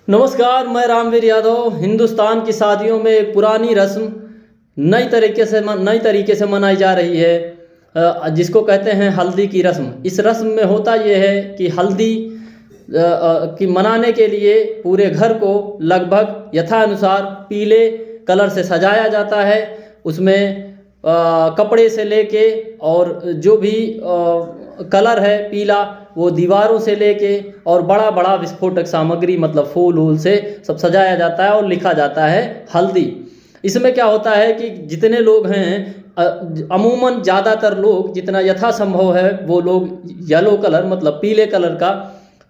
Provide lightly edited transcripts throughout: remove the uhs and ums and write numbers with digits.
नमस्कार, मैं रामवीर यादव। हिंदुस्तान की शादियों में एक पुरानी रस्म नई तरीके से मनाई जा रही है, जिसको कहते हैं हल्दी की रस्म। इस रस्म में होता यह है कि हल्दी की मनाने के लिए पूरे घर को लगभग यथानुसार पीले कलर से सजाया जाता है। उसमें कपड़े से लेके और जो भी कलर है पीला, वो दीवारों से लेके और बड़ा बड़ा विस्फोटक सामग्री मतलब फूल वूल से सब सजाया जाता है और लिखा जाता है हल्दी। इसमें क्या होता है कि जितने लोग हैं, अमूमन ज़्यादातर लोग जितना यथासंभव है वो लोग येलो कलर मतलब पीले कलर का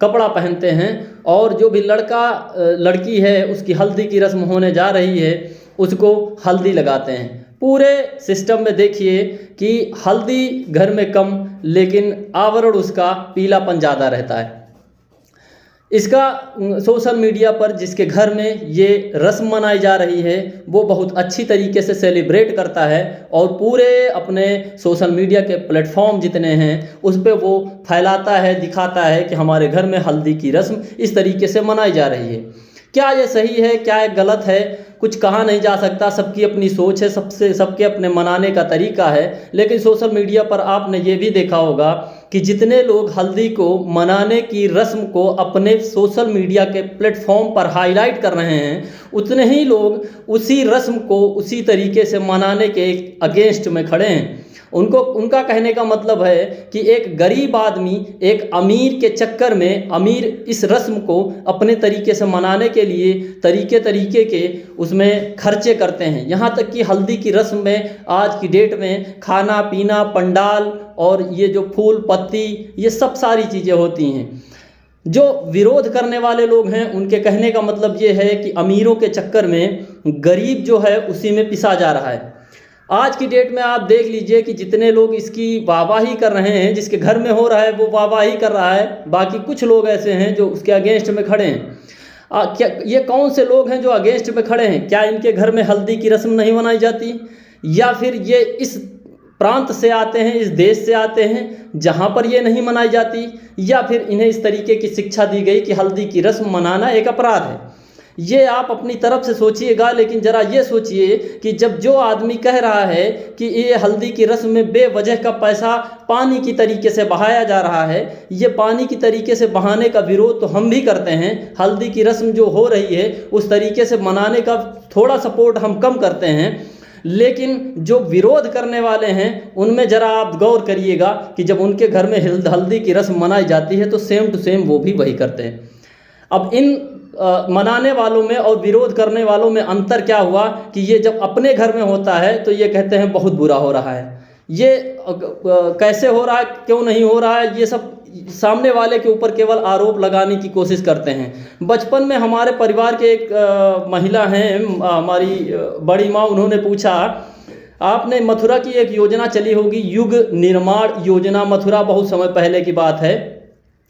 कपड़ा पहनते हैं। और जो भी लड़का लड़की है उसकी हल्दी की रस्म होने जा रही है उसको हल्दी लगाते हैं। पूरे सिस्टम में देखिए कि हल्दी घर में कम लेकिन आवरण उसका पीलापन ज़्यादा रहता है। इसका सोशल मीडिया पर जिसके घर में ये रस्म मनाई जा रही है वो बहुत अच्छी तरीके से सेलिब्रेट करता है और पूरे अपने सोशल मीडिया के प्लेटफॉर्म जितने हैं उस पर वो फैलाता है, दिखाता है कि हमारे घर में हल्दी की रस्म इस तरीके से मनाई जा रही है। क्या ये सही है, क्या ये गलत है, कुछ कहा नहीं जा सकता। सबकी अपनी सोच है, सबके अपने मनाने का तरीका है। लेकिन सोशल मीडिया पर आपने ये भी देखा होगा कि जितने लोग हल्दी को मनाने की रस्म को अपने सोशल मीडिया के प्लेटफॉर्म पर हाईलाइट कर रहे हैं, उतने ही लोग उसी रस्म को उसी तरीके से मनाने के अगेंस्ट में खड़े हैं। उनका कहने का मतलब है कि एक गरीब आदमी एक अमीर के चक्कर में, अमीर इस रस्म को अपने तरीके से मनाने के लिए तरीके के उसमें खर्चे करते हैं। यहाँ तक कि हल्दी की रस्म में आज की डेट में खाना पीना, पंडाल और ये जो फूल पत्ती, ये सब सारी चीज़ें होती हैं। जो विरोध करने वाले लोग हैं उनके कहने का मतलब ये है कि अमीरों के चक्कर में गरीब जो है उसी में पिसा जा रहा है। आज की डेट में आप देख लीजिए कि जितने लोग इसकी वाहवाही कर रहे हैं, जिसके घर में हो रहा है वो वाहवाही कर रहा है, बाकी कुछ लोग ऐसे हैं जो उसके अगेंस्ट में खड़े हैं। क्या ये कौन से लोग हैं जो अगेंस्ट में खड़े हैं? क्या इनके घर में हल्दी की रस्म नहीं मनाई जाती, या फिर ये इस प्रांत से आते हैं, इस देश से आते हैं जहाँ पर ये नहीं मनाई जाती, या फिर इन्हें इस तरीके की शिक्षा दी गई कि हल्दी की रस्म मनाना एक अपराध है? ये आप अपनी तरफ से सोचिएगा। लेकिन ज़रा ये सोचिए कि जब जो आदमी कह रहा है कि ये हल्दी की रस्म में बेवजह का पैसा पानी की तरीके से बहाया जा रहा है, ये पानी की तरीके से बहाने का विरोध तो हम भी करते हैं। हल्दी की रस्म जो हो रही है उस तरीके से मनाने का थोड़ा सपोर्ट हम कम करते हैं। लेकिन जो विरोध करने वाले हैं उनमें ज़रा आप गौर करिएगा कि जब उनके घर में हल्दी की रस्म मनाई जाती है तो सेम टू सेम वो भी वही करते हैं। अब इन मनाने वालों में और विरोध करने वालों में अंतर क्या हुआ कि ये जब अपने घर में होता है तो ये कहते हैं बहुत बुरा हो रहा है। ये कैसे हो रहा है, क्यों नहीं हो रहा है, ये सब सामने वाले के ऊपर केवल आरोप लगाने की कोशिश करते हैं। बचपन में हमारे परिवार के एक महिला हैं, हमारी बड़ी माँ, उन्होंने पूछा, आपने मथुरा की एक योजना चली होगी, युग निर्माण योजना, मथुरा, बहुत समय पहले की बात है।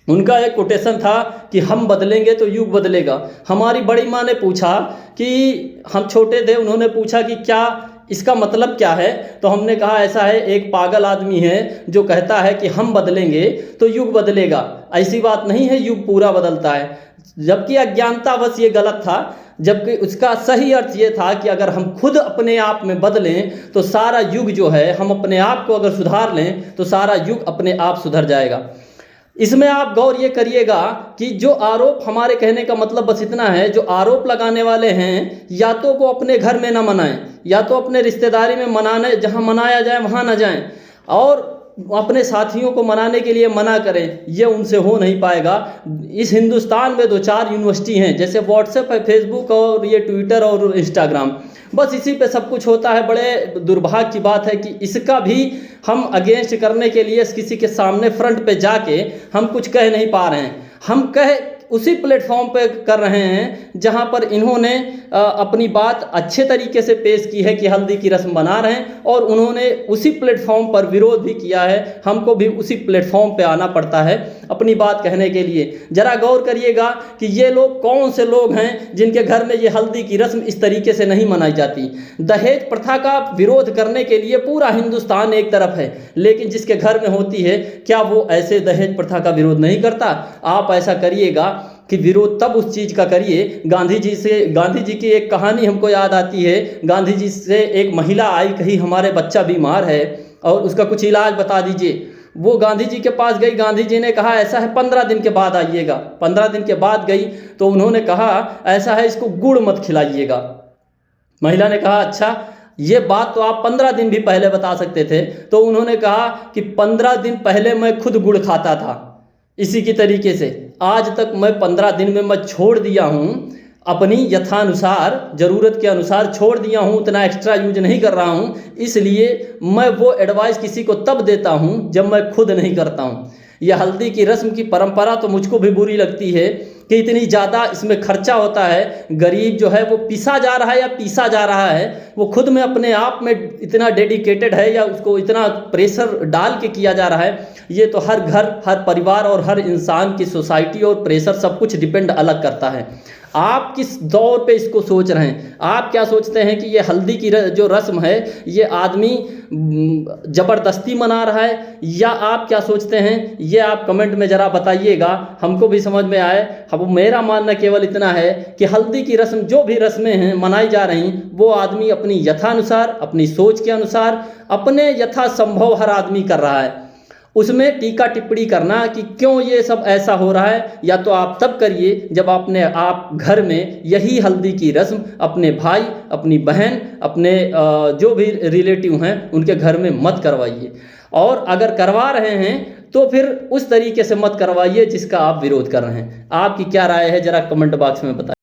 उनका एक कोटेशन था कि हम बदलेंगे तो युग बदलेगा। हमारी बड़ी माँ ने पूछा कि हम छोटे थे, उन्होंने पूछा कि क्या इसका मतलब क्या है? तो हमने कहा ऐसा है, एक पागल आदमी है जो कहता है कि हम बदलेंगे तो युग बदलेगा। ऐसी बात नहीं है, युग पूरा बदलता है। जबकि अज्ञानतावश ये गलत था, जबकि उसका सही अर्थ ये था कि अगर हम खुद अपने आप में बदलें तो सारा युग जो है, हम अपने आप को अगर सुधार लें तो सारा युग अपने आप सुधर जाएगा। इसमें आप गौर ये करिएगा कि जो आरोप, हमारे कहने का मतलब बस इतना है, जो आरोप लगाने वाले हैं या तो वो अपने घर में ना मनाएं, या तो अपने रिश्तेदारी में मनाने, जहां मनाया जाए वहां ना जाएं, और अपने साथियों को मनाने के लिए मना करें। ये उनसे हो नहीं पाएगा। इस हिंदुस्तान में 2-4 यूनिवर्सिटी हैं, जैसे व्हाट्सएप है, फेसबुक और ये ट्विटर और इंस्टाग्राम, बस इसी पे सब कुछ होता है। बड़े दुर्भाग्य की बात है कि इसका भी हम अगेंस्ट करने के लिए किसी के सामने फ्रंट पे जाके हम कुछ कह नहीं पा रहे हैं। हम कह उसी प्लेटफॉर्म पे कर रहे हैं जहां पर इन्होंने अपनी बात अच्छे तरीके से पेश की है कि हल्दी की रस्म बना रहे हैं, और उन्होंने उसी प्लेटफॉर्म पर विरोध भी किया है। हमको भी उसी प्लेटफॉर्म पे आना पड़ता है अपनी बात कहने के लिए। जरा गौर करिएगा कि ये लोग कौन से लोग हैं जिनके घर में ये हल्दी की रस्म इस तरीके से नहीं मनाई जाती। दहेज प्रथा का विरोध करने के लिए पूरा हिंदुस्तान एक तरफ है, लेकिन जिसके घर में होती है क्या वो ऐसे दहेज प्रथा का विरोध नहीं करता? आप ऐसा करिएगा कि विरोध तब उस चीज़ का करिए। गांधी जी की एक कहानी हमको याद आती है। गांधी जी से एक महिला आई, कही हमारे बच्चा बीमार है और उसका कुछ इलाज बता दीजिए। वो गांधी जी के पास गई, गांधी जी ने कहा ऐसा है 15 दिन के बाद आइएगा। 15 दिन के बाद गई तो उन्होंने कहा ऐसा है इसको गुड़ मत खिलाइएगा। महिला ने कहा अच्छा, ये बात तो आप 15 दिन भी पहले बता सकते थे। तो उन्होंने कहा कि 15 दिन पहले मैं खुद गुड़ खाता था। इसी की तरीके से आज तक मैं 15 दिन में मैं छोड़ दिया हूँ, अपनी यथानुसार ज़रूरत के अनुसार छोड़ दिया हूँ, उतना एक्स्ट्रा यूज नहीं कर रहा हूँ। इसलिए मैं वो एडवाइस किसी को तब देता हूँ जब मैं खुद नहीं करता हूँ। यह हल्दी की रस्म की परंपरा तो मुझको भी बुरी लगती है कि इतनी ज़्यादा इसमें खर्चा होता है। गरीब जो है वो पिसा जा रहा है या पीसा जा रहा है, वो खुद में अपने आप में इतना डेडिकेटेड है या उसको इतना प्रेशर डाल के किया जा रहा है। ये तो हर घर, हर परिवार और हर इंसान की सोसाइटी और प्रेशर सब कुछ डिपेंड अलग करता है। आप किस दौर पे इसको सोच रहे हैं? आप क्या सोचते हैं कि ये हल्दी की जो रस्म है ये आदमी ज़बरदस्ती मना रहा है, या आप क्या सोचते हैं? ये आप कमेंट में ज़रा बताइएगा, हमको भी समझ में आए। अब मेरा मानना केवल इतना है कि हल्दी की रस्म, जो भी रस्में हैं मनाई जा रही, वो आदमी अपनी यथानुसार, अपनी सोच के अनुसार, अपने यथासंभव हर आदमी कर रहा है। उसमें टीका टिप्पणी करना कि क्यों ये सब ऐसा हो रहा है, या तो आप तब करिए जब आप घर में यही हल्दी की रस्म अपने भाई, अपनी बहन, अपने जो भी रिलेटिव हैं उनके घर में मत करवाइए। और अगर करवा रहे हैं तो फिर उस तरीके से मत करवाइए जिसका आप विरोध कर रहे हैं। आपकी क्या राय है, ज़रा कमेंट बॉक्स में बताइए।